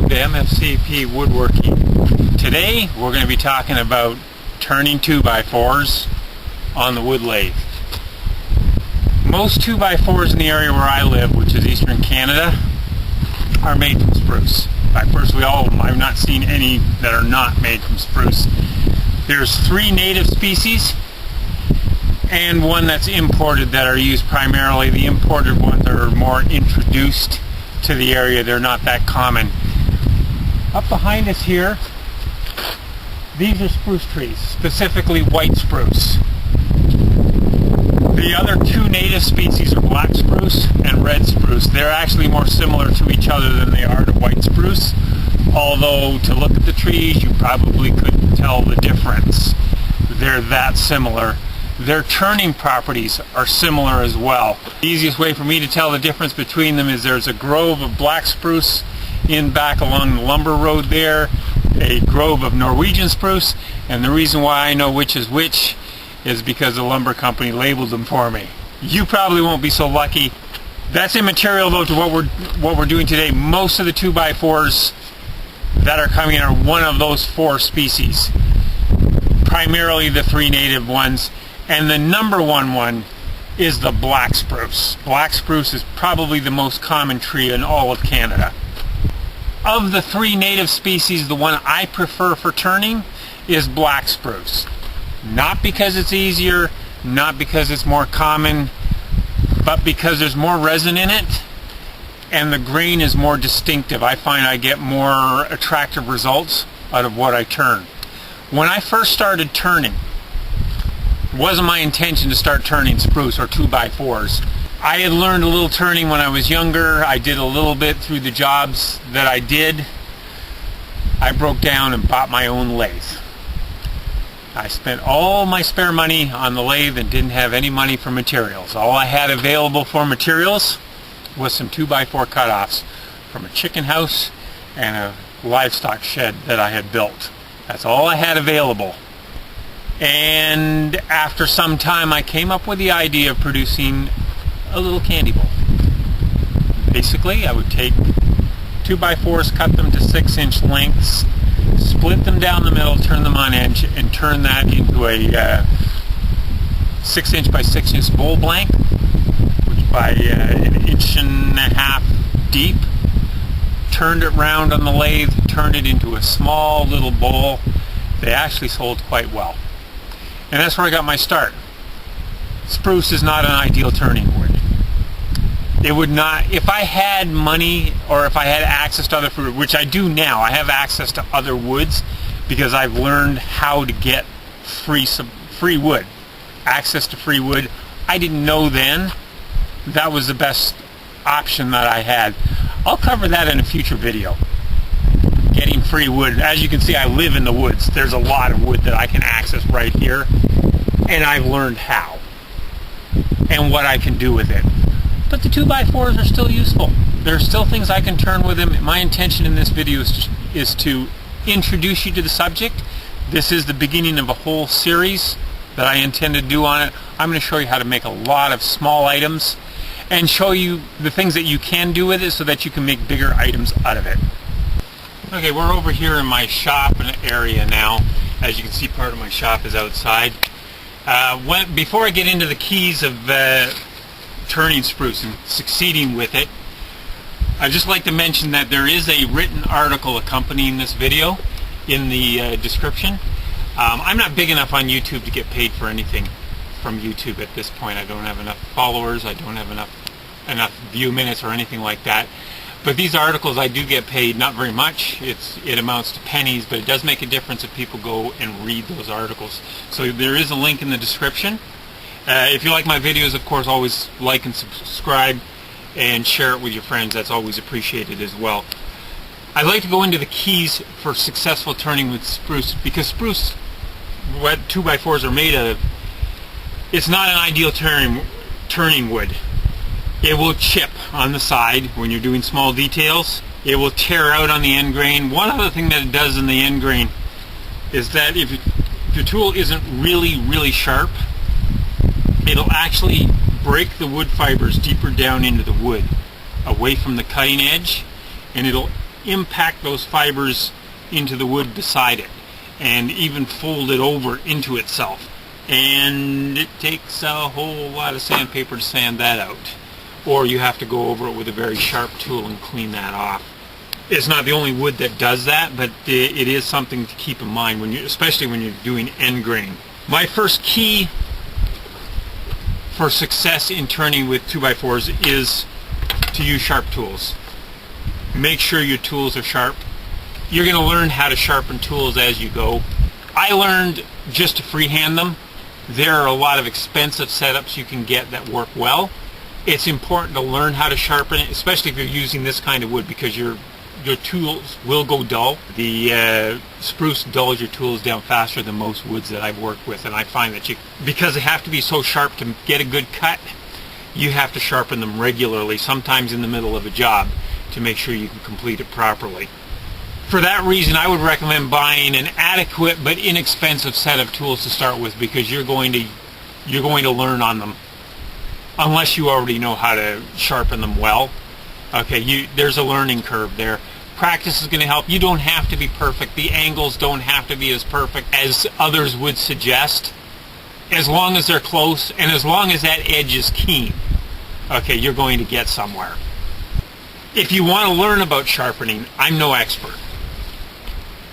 welcome to MFCP Woodworking. Today we're going to be talking about turning 2x4s on the wood lathe. Most 2x4s in the area where I live, which is eastern Canada, are made from spruce. In fact, virtually all of them. I've not seen any that are not made from spruce. There's 3 native species and one that's imported that are used primarily. The imported ones are more introduced to the area. They're not that common. Up behind us here, these are spruce trees, specifically white spruce. The other 2 native species are black spruce and red spruce. They're actually more similar to each other than they are to white spruce, although to look at the trees you probably couldn't tell the difference. They're that similar. Their turning properties are similar as well. The easiest way for me to tell the difference between them is there's a grove of black spruce in back along the lumber road there, a grove of Norwegian spruce, and the reason why I know which is which is because the lumber company labeled them for me. You probably won't be so lucky. That's immaterial though to what we're doing today. Most of the 2x4s that are coming in are one of those 4 species, primarily the 3 native ones. And the number one is the black spruce. Black spruce is probably the most common tree in all of Canada. Of the 3 native species, the one I prefer for turning is black spruce. Not because it's easier, not because it's more common, but because there's more resin in it and the grain is more distinctive. I find I get more attractive results out of what I turn. When I first started turning, it wasn't my intention to start turning spruce or 2x4s. I had learned a little turning when I was younger. I did a little bit through the jobs that I did. I broke down and bought my own lathe. I spent all my spare money on the lathe and didn't have any money for materials. All I had available for materials was some 2x4 cutoffs from a chicken house and a livestock shed that I had built. That's all I had available. And after some time I came up with the idea of producing a little candy bowl. Basically, I would take 2x4s, cut them to 6-inch lengths, split them down the middle, turn them on edge, and turn that into a 6-inch by 6-inch bowl blank, which by 1.5 inches deep. Turned it round on the lathe, turned it into a small little bowl. They actually sold quite well. And that's where I got my start. Spruce is not an ideal turning wood. It would not, if I had money or if I had access to other fruit, which I do now, I have access to other woods because I've learned how to get free wood. Access to free wood. I didn't know then that was the best option that I had. I'll cover that in a future video. Getting free wood. As you can see, I live in the woods. There's a lot of wood that I can access right here, and I've learned how and what I can do with it. But the 2x4s are still useful. There are still things I can turn with them. My intention in this video is to introduce you to the subject. This is the beginning of a whole series that I intend to do on it. I'm going to show you how to make a lot of small items and show you the things that you can do with it so that you can make bigger items out of it. Okay, we're over here in my shop area now. As you can see, part of my shop is outside. Before I get into the keys of turning spruce and succeeding with it, I'd just like to mention that there is a written article accompanying this video in the description. I'm not big enough on YouTube to get paid for anything from YouTube at this point. I don't have enough followers, I don't have enough view minutes or anything like that. But these articles I do get paid, not very much. It amounts to pennies, but it does make a difference if people go and read those articles. So there is a link in the description. If you like my videos, of course, always like and subscribe and share it with your friends. That's always appreciated as well. I'd like to go into the keys for successful turning with spruce, because spruce, what 2x4s are made of, it's not an ideal turning wood. It will chip on the side when you're doing small details. It will tear out on the end grain. One other thing that it does in the end grain is that if your tool isn't really sharp, it'll actually break the wood fibers deeper down into the wood, away from the cutting edge, and it'll impact those fibers into the wood beside it, and even fold it over into itself. And it takes a whole lot of sandpaper to sand that out. Or you have to go over it with a very sharp tool and clean that off. It's not the only wood that does that, but it is something to keep in mind, when especially when you're doing end grain. My first key for success in turning with 2x4s is to use sharp tools. Make sure your tools are sharp. You're going to learn how to sharpen tools as you go. I learned just to freehand them. There are a lot of expensive setups you can get that work well. It's important to learn how to sharpen it, especially if you're using this kind of wood, because your tools will go dull. The spruce dulls your tools down faster than most woods that I've worked with, and I find that because they have to be so sharp to get a good cut, you have to sharpen them regularly, sometimes in the middle of a job, to make sure you can complete it properly. For that reason, I would recommend buying an adequate but inexpensive set of tools to start with, because you're going to learn on them, unless you already know how to sharpen them well. Okay, there's a learning curve there. Practice is going to help. You don't have to be perfect. The angles don't have to be as perfect as others would suggest. As long as they're close, and as long as that edge is keen, okay, you're going to get somewhere. If you want to learn about sharpening, I'm no expert.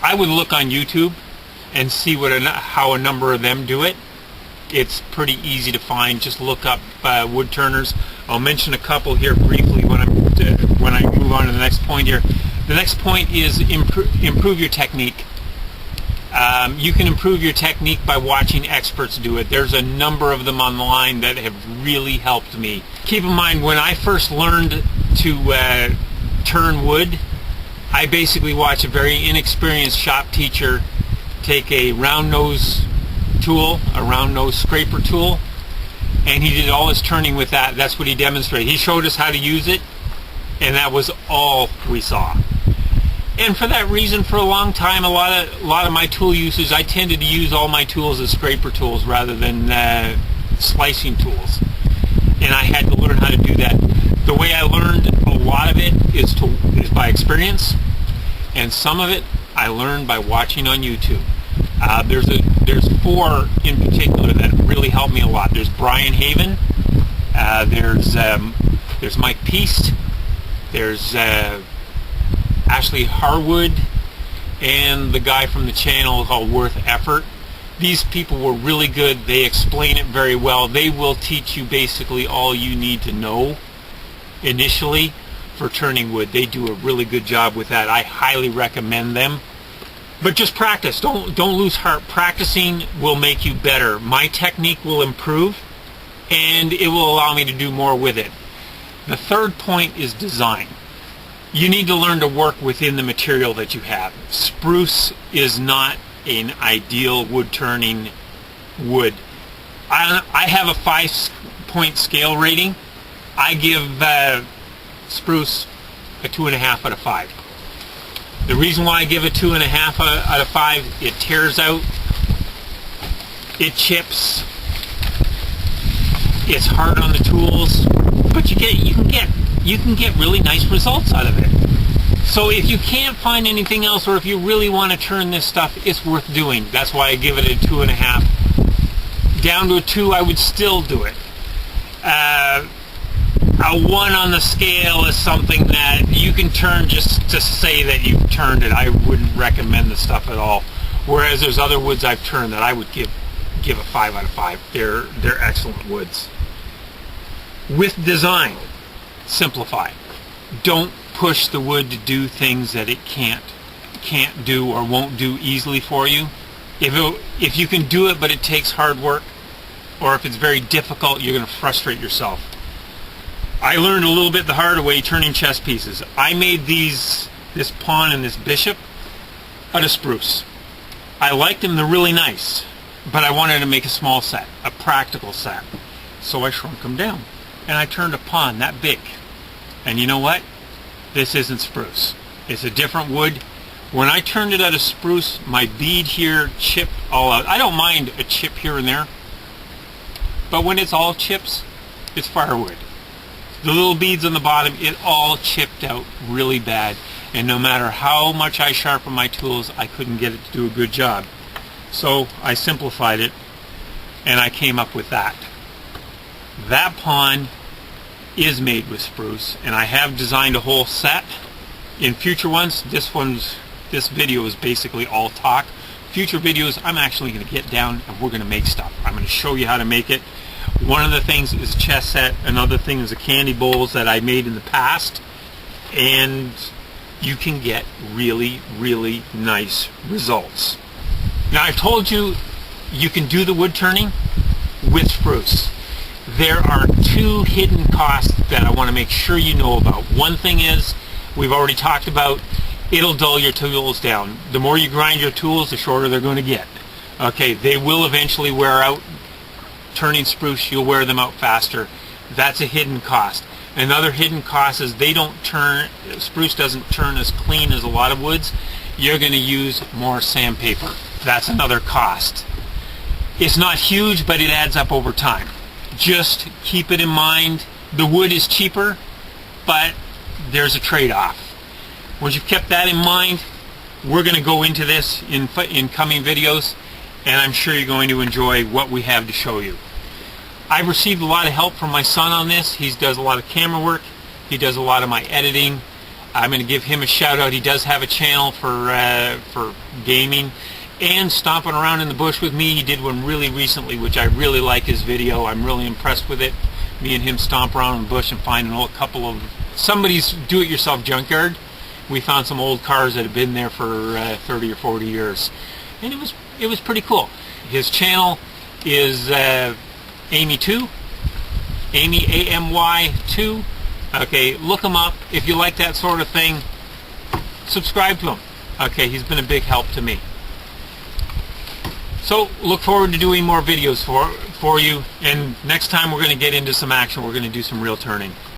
I would look on YouTube and see how a number of them do it. It's pretty easy to find. Just look up wood turners. I'll mention a couple here briefly when I move on to the next point here. The next point is improve your technique. You can improve your technique by watching experts do it. There's a number of them online that have really helped me. Keep in mind, when I first learned to turn wood, I basically watched a very inexperienced shop teacher take a round nose tool, a round nose scraper tool, and he did all his turning with that. That's what he demonstrated. He showed us how to use it, and that was all we saw. And for that reason, for a long time, a lot of my tool usage, I tended to use all my tools as scraper tools rather than slicing tools. And I had to learn how to do that. The way I learned a lot of it is by experience, and some of it I learned by watching on YouTube. There's four in particular that really helped me a lot. There's Brian Haven, there's Mike Peast, there's Ashley Harwood, and the guy from the channel called Worth Effort. These people were really good. They explain it very well. They will teach you basically all you need to know initially for turning wood. They do a really good job with that. I highly recommend them. But just practice. Don't lose heart. Practicing will make you better. My technique will improve, and it will allow me to do more with it. The third point is design. You need to learn to work within the material that you have. Spruce is not an ideal wood turning wood. I have a 5-point scale rating. I give spruce a 2.5 out of 5. The reason why I give it 2.5 out of 5, it tears out, it chips, it's hard on the tools, but you can get really nice results out of it. So if you can't find anything else, or if you really want to turn this stuff, it's worth doing. That's why I give it a 2.5. Down to a 2, I would still do it. A 1 on the scale is something that you can turn just to say that you've turned it. I wouldn't recommend the stuff at all. Whereas there's other woods I've turned that I would give a 5 out of 5. They're excellent woods. With design, simplify. Don't push the wood to do things that it can't do or won't do easily for you. If you can do it but it takes hard work, or if it's very difficult, you're going to frustrate yourself. I learned a little bit the hard way turning chess pieces. I made this pawn and this bishop out of spruce. I liked them, they're really nice, but I wanted to make a small set, a practical set. So I shrunk them down, and I turned a pawn that big. And you know what? This isn't spruce. It's a different wood. When I turned it out of spruce, my bead here chipped all out. I don't mind a chip here and there, but when it's all chips, it's firewood. The little beads on the bottom, it all chipped out really bad. and no matter how much I sharpened my tools, I couldn't get it to do a good job. So I simplified it, and I came up with that. That pond is made with spruce, and I have designed a whole set. In future ones, this video is basically all talk. Future videos, I'm actually going to get down and we're going to make stuff. I'm going to show you how to make it. One of the things is a chess set. Another thing is a candy bowls that I made in the past, and you can get really, really nice results. Now, I've told you you can do the wood turning with spruce. There are two hidden costs that I want to make sure you know about. One thing is, we've already talked about, it'll dull your tools down. The more you grind your tools, the shorter they're going to get. Okay, they will eventually wear out. Turning spruce, you'll wear them out faster. That's a hidden cost. Another hidden cost is spruce doesn't turn as clean as a lot of woods. You're going to use more sandpaper. That's another cost. It's not huge, but it adds up over time. Just keep it in mind. The wood is cheaper, but there's a trade-off. Once you've kept that in mind, we're going to go into this in coming videos, and I'm sure you're going to enjoy what we have to show you. I've received a lot of help from my son on this. He does a lot of camera work. He does a lot of my editing. I'm going to give him a shout out. He does have a channel for gaming and stomping around in the bush with me. He did one really recently, which I really like his video. I'm really impressed with it. Me and him stomp around in the bush and find a couple of somebody's do-it-yourself junkyard. We found some old cars that have been there for 30 or 40 years, and it was pretty cool. His channel is Amy2, Amy AMY2. Okay, look him up. If you like that sort of thing, subscribe to him. Okay, he's been a big help to me. So look forward to doing more videos for you, and next time we're going to get into some action. We're going to do some real turning.